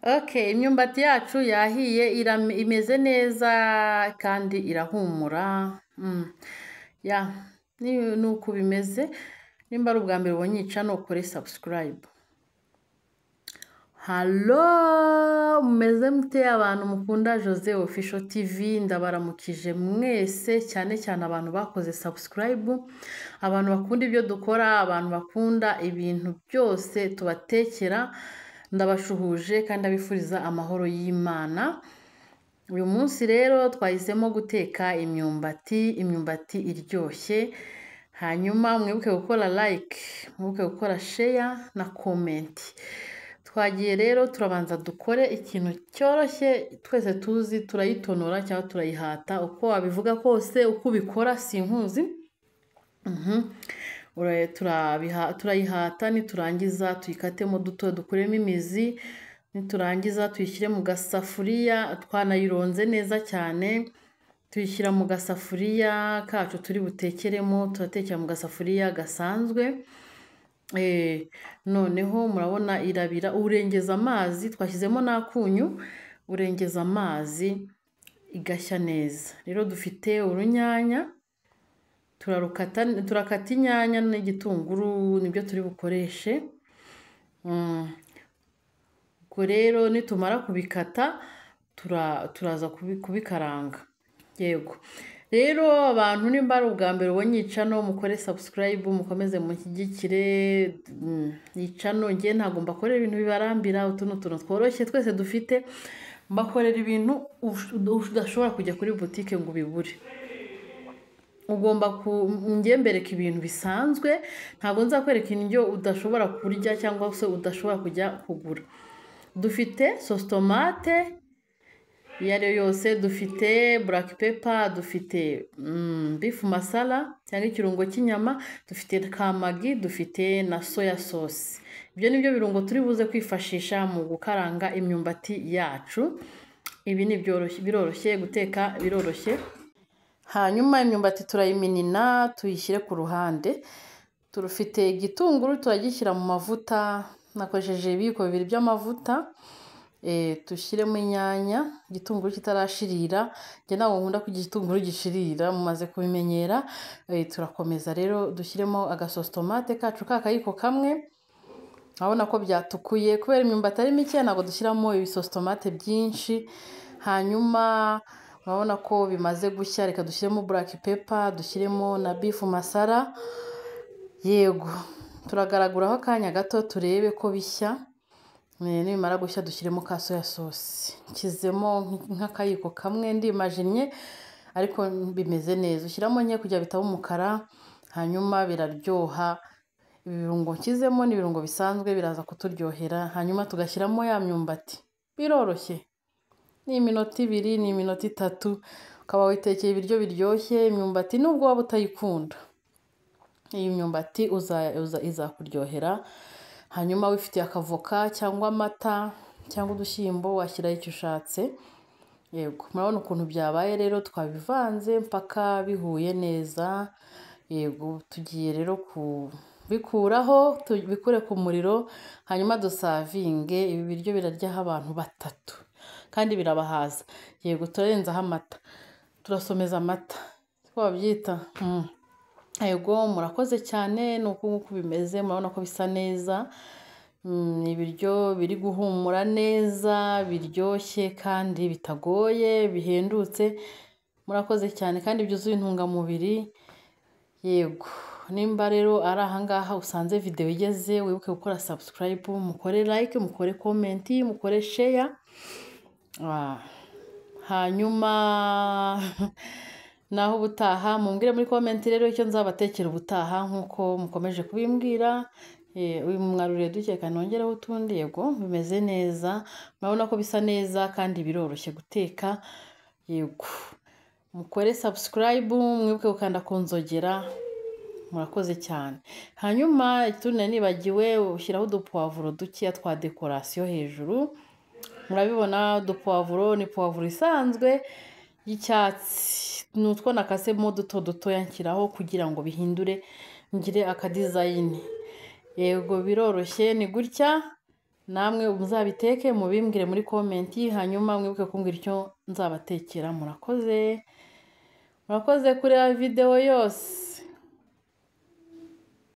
Okay, imyumbati yacu yahiye imeze neza kandi irahumura. Ya, nuko bimeze. Nimba ari ubwa mbere ubonye iyi channel ukore subscribe. Hallo, mumeze mute abantu mukunda Jose Official TV, ndabaramukije mwese cyane cyane abantu bakoze subscribe, abantu bakunda ibyo dukora, abantu bakunda ibintu byose tubatekera, ndabashuhuje kandi abifuriza amahoro y'Imana. Uyu munsi rero twahisemo guteka imyumbati iryoshye. Hanyuma mwibuke gukora like, mwibuke gukora share na comment. Twagiye rero turabanza dukore ikintu cyoroshye twese tuzi, turayitonora cyangwa turayihata, uko wabivuga kose, uko ubikora sinkuzi. Turayihata, niturangiza tuyikatemo duto dukuremo imizi, niturangiza tuyishyire mu gasafuriya, twanayironze neza cyane, tuyishyira mu gasafuriya kacu turi butekeremo, turatekera mu gasafuriya gasanzwe. Noneho murabona irabira, urengeza amazi, twashyizemo n'akunyu, urengeza amazi igashya neza. Rero dufite urunyanya, turakata inyanya n'igitunguru, nibyo turi bukoreshe. Ubwo rero nitumara kubikata turaza kubikaranga. Yego rero abantu nimba ari ubwa mbere ubonye iyi channel mukore subscribe, mukomeze mushyigikire iyi channel. Ngiye ntabwo mbakorera ibintu bibarambira, utuntu tworoshye twese dufite, mbakorera ibintu udashobora kujya kuri boutique ngo ubibure. Ugomba ngiye mbereka ibintu bisanzwe, ntabwo nzakwereka indyo udashobora kurya cyangwa se udashobora kujya kugura. Dufite sauce tomate iyo ari yo yose, dufite black pepper, dufite beef masala cyangwa ikirungo cy'inyama, dufite kamagi, dufite na soya sauce. Ibyo nibyo birungo turi buze kwifashisha mu gukaranga imyumbati yacu. Ibi ni biroroshye guteka, biroroshye. Hanyuma imyumbati turayiminina tuyishyire ku ruhande. Turufite igitunguru turagishyira mu mavuta, nakoresheje ibiyiko 2 by'amavuta. Tushyiremo inyanya, igitunguru kitarashirira, njye ntabwo nkunda ko igitunguru gishirira, mumaze kubimenyera. Turakomeza rero dushyiremo agasosi tomate kacu kakayiko kamwe. Urabona ko byatukuye kubera imyumbati ari mike, ntabwo dushyiramo ibisosi tomate byinshi. Hanyuma urabona ko bimaze gushya, reka dushyiremo black pepper, dushyiremo na beef masala. Yego turagaraguraho akanya gato turebe ko bishya. Nimara gushya dushyiremo ka soya sauce, nshyizemo nk'akayiko kamwe, ndimajinye ariko bimeze neza. Ushyiramo nke kugira bitaba umukara, hanyuma biraryoha. Ibirungo nshyizemo ni ibirungo bisanzwe, biraza kuturyohera. Hanyuma tugashyiramo ya myumbati. Biroroshye, ni iminota 2, ni iminota 3 ukaba witekeye ibiryo biryoshye. Imyumbati nubwo waba utayikunda, iyi myumbati izakuryohera. Hanyuma wifitiye akavoka cyangwa amata cyangwa udushyimbo, washyiraho icyo ushatse. Yego murabona ukuntu byabaye rero, twabivanze mpaka bihuye neza. Yego tugiye rero kubikuraho, tubikure ku muriro, hanyuma dusavinge. Ibi biryo biraryaho abantu 3 kandi birabahaza. Yego turarenzaho amata, turasomeza amata, ko babyita. Yego murakoze cyane, nuko nguko bimeze. Murabona ko bisa neza, ibiryo biri guhumura neza, biryoshye kandi bitagoye, bihendutse. Murakoze cyane kandi byuzuye intungamubiri. Yego nimba rero ari ahangaha usanze video igeze, wibuke gukora subscribe, mukore like, mukore comment, mukore share. Hanyuma naho ubutaha mumbwire muri comment rero icyo nzabatekera ubutaha, nkuko mukomeje kubimbwira. Uyu mwaruriye dukeka nongereho utundi. Yego bimeze neza, murabona ko bisa neza kandi biroroshye guteka. Yego mukore subscribe, mwibuke gukanda ku nzogera. Murakoze cyane. Hanyuma itune nibagiwe ushyiraho udupoivro dukiya twa decoration hejuru. Murabibona udupoivro ni poivro isanzwe y'icyatsi, nutwo nakasemo duto yanshyiraho kugira ngo bihindure ngire aka design. Yego biroroshye, ni gutya namwe muzabiteke mubimbwire muri komenti, hanyuma mwibuke kumbwira icyo nzabatekera. Murakoze kureba video yose.